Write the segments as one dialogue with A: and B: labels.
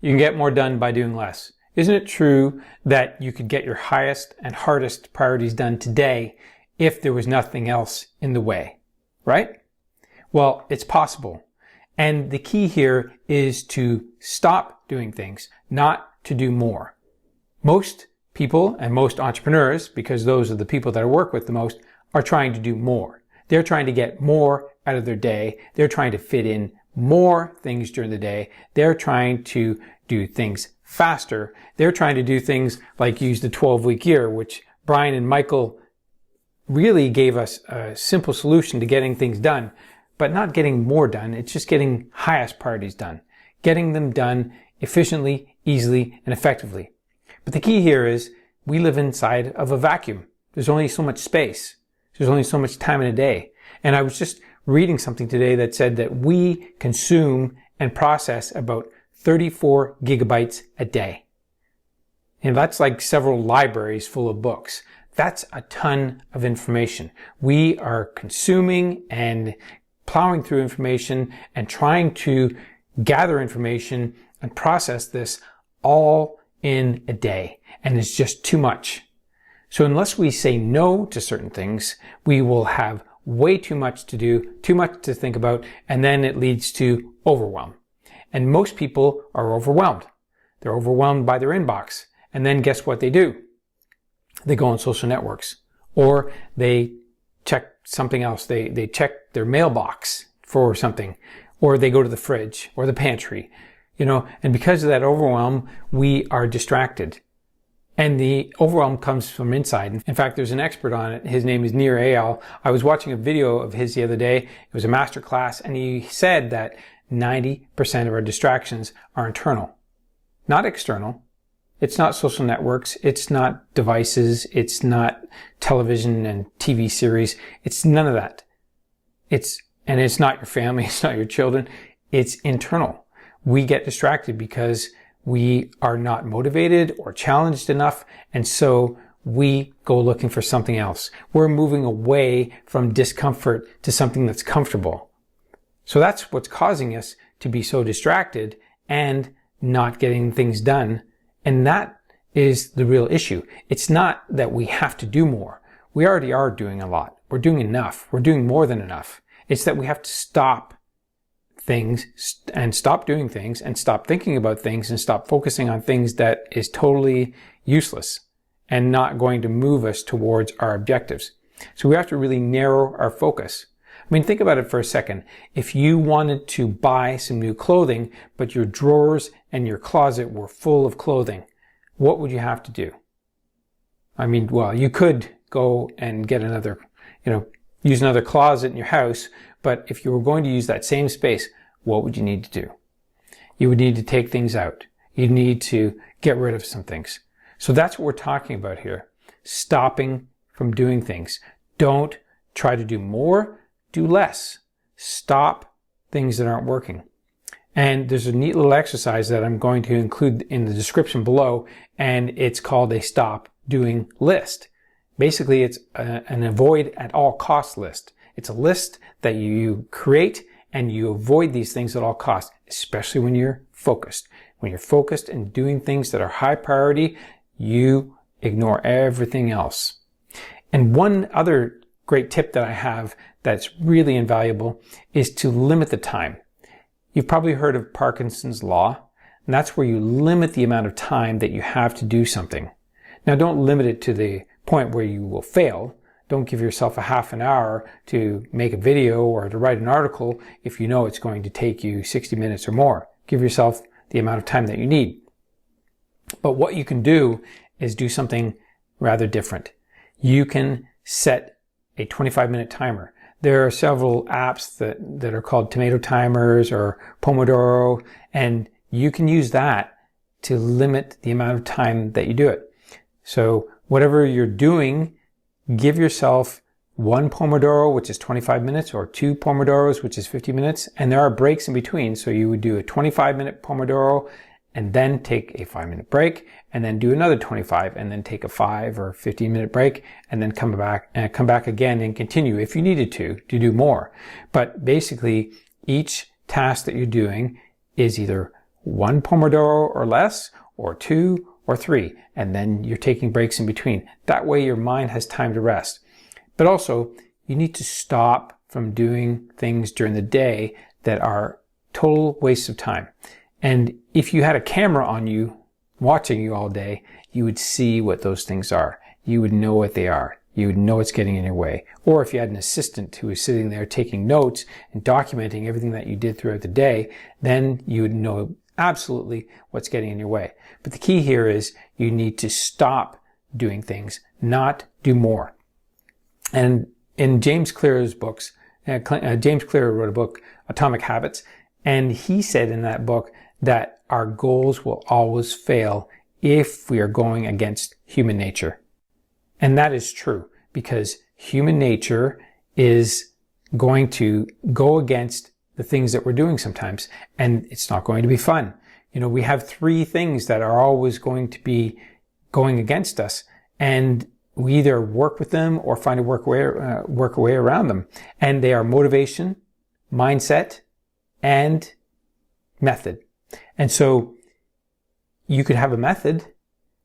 A: You can get more done by doing less. Isn't it true that you could get your highest and hardest priorities done today if there was nothing else in the way, right? Well, it's possible. And the key here is to stop doing things, not to do more. Most people and most entrepreneurs, because those are the people that I work with the most, are trying to do more. They're trying to get more out of their day. They're trying to fit in more things during the day. They're trying to do things faster. They're trying to do things like use the 12-week year, which Brian and Michael really gave us a simple solution to getting things done, but not getting more done. It's just getting highest priorities done, getting them done efficiently, easily, and effectively. But the key here is we live inside of a vacuum. There's only so much space. There's only so much time in a day. And I was just reading something today that said that we consume and process about 34 gigabytes a day. And that's like several libraries full of books. That's a ton of information. We are consuming and plowing through information and trying to gather information and process this all in a day. And it's just too much. So unless we say no to certain things, we will have way too much to do, too much to think about, and then it leads to overwhelm. And most people are overwhelmed. They're overwhelmed by their inbox. And then guess what they do? They go on social networks, or they check something else. They check their mailbox for something, or they go to the fridge or the pantry, and because of that overwhelm, we are distracted. And the overwhelm comes from inside. In fact, there's an expert on it. His name is Nir Eyal. I was watching a video of his the other day. It was a master class, and he said that 90% of our distractions are internal, not external. It's not social networks. It's not devices. It's not television and TV series. It's none of that. It's not your family. It's not your children. It's internal. We get distracted because we are not motivated or challenged enough, and so we go looking for something else. We're moving away from discomfort to something that's comfortable. So that's what's causing us to be so distracted and not getting things done. And that is the real issue. It's not that we have to do more. We already are doing a lot. We're doing enough. We're doing more than enough. It's that we have to stop things and stop doing things and stop thinking about things and stop focusing on things that is totally useless and not going to move us towards our objectives. So we have to really narrow our focus. I mean, think about it for a second. If you wanted to buy some new clothing, but your drawers and your closet were full of clothing, what would you have to do? I mean, well, you could go and get another, use another closet in your house, but if you were going to use that same space, what would you need to do? You would need to take things out. You'd need to get rid of some things. So that's what we're talking about here. Stopping from doing things. Don't try to do more, do less. Stop things that aren't working. And there's a neat little exercise that I'm going to include in the description below, and it's called a stop doing list. Basically, it's an avoid at all costs list. It's a list that you create and you avoid these things at all costs, especially when you're focused. When you're focused and doing things that are high priority, you ignore everything else. And one other great tip that I have that's really invaluable is to limit the time. You've probably heard of Parkinson's law, and that's where you limit the amount of time that you have to do something. Now, don't limit it to the point where you will fail. Don't give yourself a half an hour to make a video or to write an article if you know it's going to take you 60 minutes or more. Give yourself the amount of time that you need. But what you can do is do something rather different. You can set a 25-minute timer. There are several apps that are called tomato timers or Pomodoro, and you can use that to limit the amount of time that you do it. So whatever you're doing, give yourself one Pomodoro, which is 25 minutes, or two Pomodoros, which is 50 minutes, and there are breaks in between. So you would do a 25-minute Pomodoro and then take a 5-minute break, and then do another 25, and then take a 5 or 15-minute break, and then come back again and continue if you needed to do more. But basically, each task that you're doing is either 1 Pomodoro or less, or 2 or 3, and then you're taking breaks in between. That way your mind has time to rest. But also, you need to stop from doing things during the day that are total wastes of time. And if you had a camera on you, watching you all day, you would see what those things are. You would know what they are. You would know what's getting in your way. Or if you had an assistant who was sitting there taking notes and documenting everything that you did throughout the day, then you would know absolutely what's getting in your way. But the key here is you need to stop doing things, not do more. And in James Clear's books, James Clear wrote a book, Atomic Habits, and he said in that book that our goals will always fail if we are going against human nature. And that is true, because human nature is going to go against the things that we're doing sometimes, and it's not going to be fun. You know, we have 3 things that are always going to be going against us, and we either work with them or find a work a way around them. And they are motivation, mindset, and method. And so you could have a method,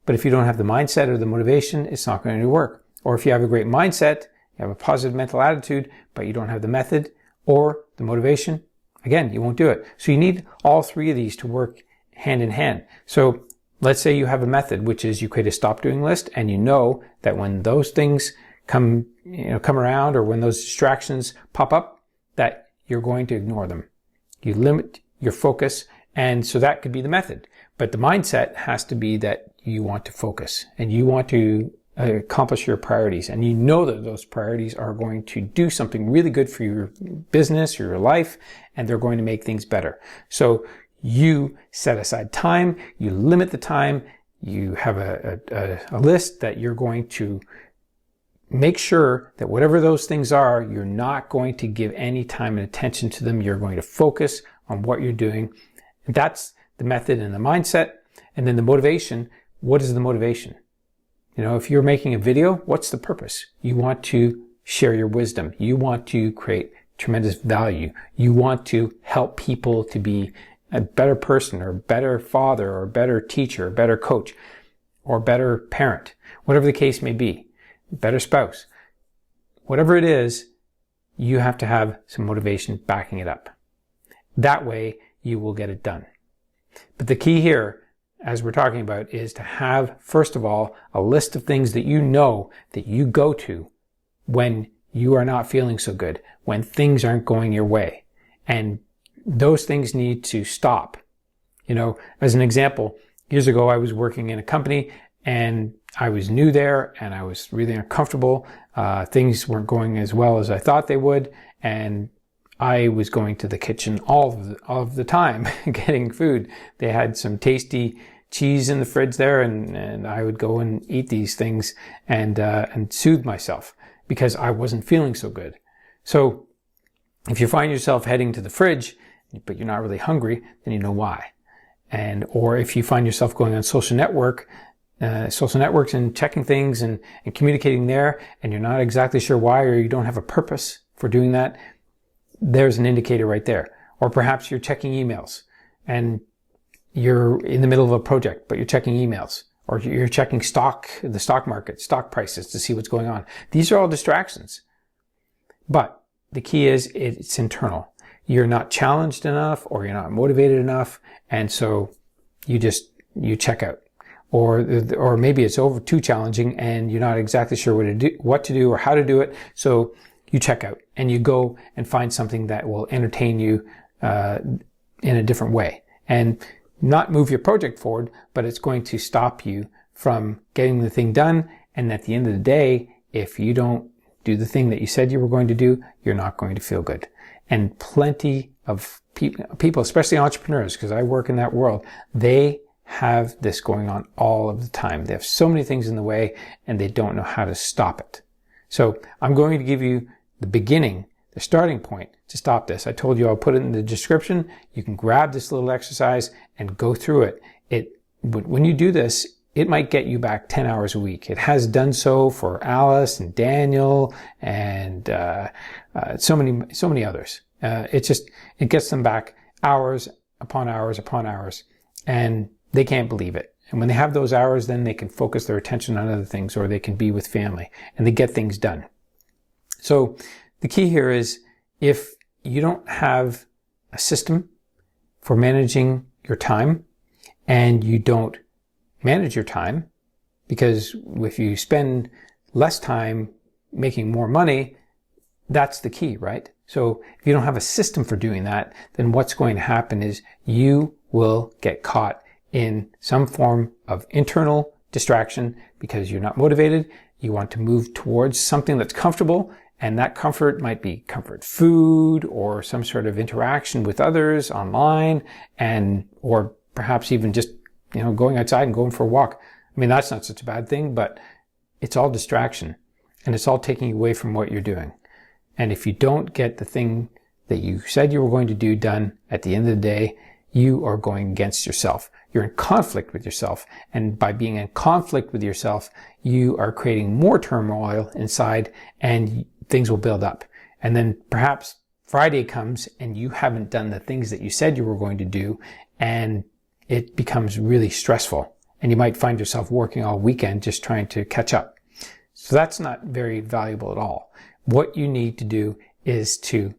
A: but if you don't have the mindset or the motivation, it's not going to work. Or if you have a great mindset, you have a positive mental attitude, but you don't have the method or the motivation, again, you won't do it. So you need all 3 of these to work hand in hand. So let's say you have a method, which is you create a stop doing list, and you know that when those things come around, or when those distractions pop up, that you're going to ignore them. You limit your focus, and so that could be the method. But the mindset has to be that you want to focus and you want to accomplish your priorities, and you know that those priorities are going to do something really good for your business or your life, and they're going to make things better. So you set aside time, you limit the time, you have a list that you're going to make sure that whatever those things are, you're not going to give any time and attention to them. You're going to focus on what you're doing. That's the method and the mindset. And then the motivation. What is the motivation? You know, if you're making a video, what's the purpose? You want to share your wisdom. You want to create tremendous value. You want to help people to be a better person, or a better father, or a better teacher, or a better coach, or better parent, whatever the case may be, better spouse. Whatever it is, you have to have some motivation backing it up. That way, you will get it done. But the key here, as we're talking about, is to have, first of all, a list of things that you know that you go to when you are not feeling so good, when things aren't going your way. And those things need to stop. You know, as an example, years ago, I was working in a company and I was new there and I was really uncomfortable. Things weren't going as well as I thought they would. And I was going to the kitchen all of the time getting food. They had some tasty cheese in the fridge there, and I would go and eat these things and soothe myself because I wasn't feeling so good. So if you find yourself heading to the fridge, but you're not really hungry, then you know why. Or if you find yourself going on social networks and checking things and communicating there, and you're not exactly sure why, or you don't have a purpose for doing that, there's an indicator right there. Or perhaps you're checking emails and you're in the middle of a project, but you're checking emails, or you're checking the stock market, stock prices to see what's going on. These are all distractions. But the key is it's internal. You're not challenged enough, or you're not motivated enough, and so you check out. Or maybe it's too challenging and you're not exactly sure what to do or how to do it, so you check out and you go and find something that will entertain you in a different way. And not move your project forward, but it's going to stop you from getting the thing done. And at the end of the day, if you don't do the thing that you said you were going to do, you're not going to feel good. And plenty of people, especially entrepreneurs, because I work in that world, they have this going on all of the time. They have so many things in the way and they don't know how to stop it. So I'm going to give you the starting point to stop this. I told you I'll put it in the description. You can grab this little exercise and go through it. When you do this, it might get you back 10 hours a week. It has done so for Alice and Daniel and so many others. It gets them back hours upon hours upon hours. and they can't believe it. And when they have those hours, then they can focus their attention on other things, or they can be with family, and they get things done. So the key here is, if you don't have a system for managing your time, and you don't manage your time, because if you spend less time making more money, that's the key, right? So if you don't have a system for doing that, then what's going to happen is you will get caught in some form of internal distraction because you're not motivated. You want to move towards something that's comfortable, and that comfort might be comfort food or some sort of interaction with others online, or perhaps even just, going outside and going for a walk. I mean, that's not such a bad thing, but it's all distraction, and it's all taking you away from what you're doing. And if you don't get the thing that you said you were going to do done at the end of the day, you are going against yourself. You're in conflict with yourself. And by being in conflict with yourself, you are creating more turmoil inside, and things will build up. And then perhaps Friday comes and you haven't done the things that you said you were going to do, and it becomes really stressful. And you might find yourself working all weekend just trying to catch up. So that's not very valuable at all. What you need to do is to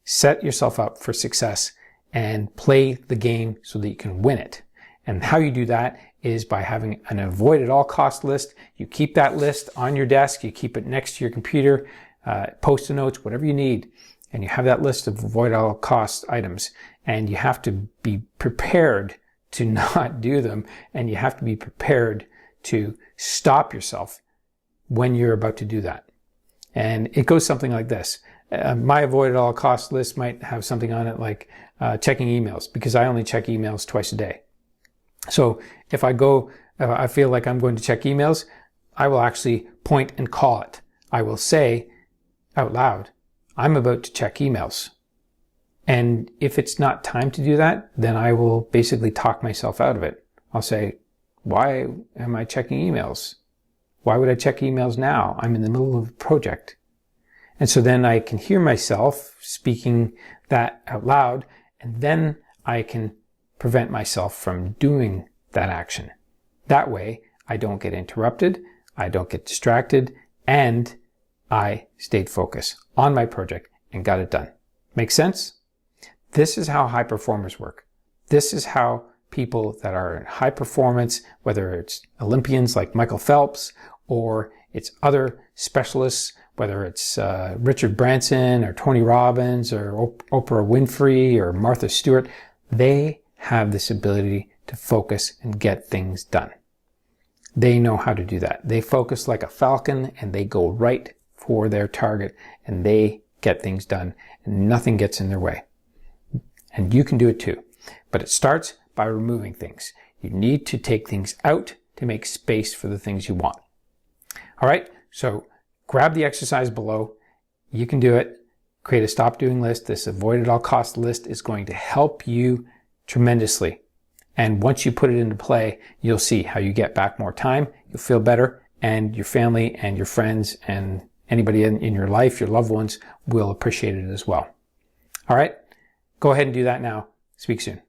A: set yourself up for success and play the game so that you can win it. And how you do that is by having an avoid at all cost list. You keep that list on your desk. You keep it next to your computer, post-it notes, whatever you need. And you have that list of avoid all cost items. And you have to be prepared to not do them. And you have to be prepared to stop yourself when you're about to do that. And it goes something like this. My avoid at all cost list might have something on it like checking emails, because I only check emails twice a day. So if I feel like I'm going to check emails, I will actually point and call it. I will say out loud, I'm about to check emails. And if it's not time to do that, then I will basically talk myself out of it. I'll say, why am I checking emails? Why would I check emails now? I'm in the middle of a project. And so then I can hear myself speaking that out loud, and then I can prevent myself from doing that action. That way, I don't get interrupted, I don't get distracted, and I stayed focused on my project and got it done. Make sense? This is how high performers work. This is how people that are in high performance, whether it's Olympians like Michael Phelps, or it's other specialists, whether it's Richard Branson or Tony Robbins or Oprah Winfrey or Martha Stewart, they have this ability to focus and get things done. They know how to do that. They focus like a falcon, and they go right for their target, and they get things done, and nothing gets in their way. And you can do it too. But it starts by removing things. You need to take things out to make space for the things you want. All right, so grab the exercise below. You can do it. Create a stop doing list. This avoid at all cost list is going to help you tremendously. And once you put it into play, you'll see how you get back more time. You'll feel better, and your family and your friends and anybody in your life, your loved ones, will appreciate it as well. All right, go ahead and do that now. Speak soon.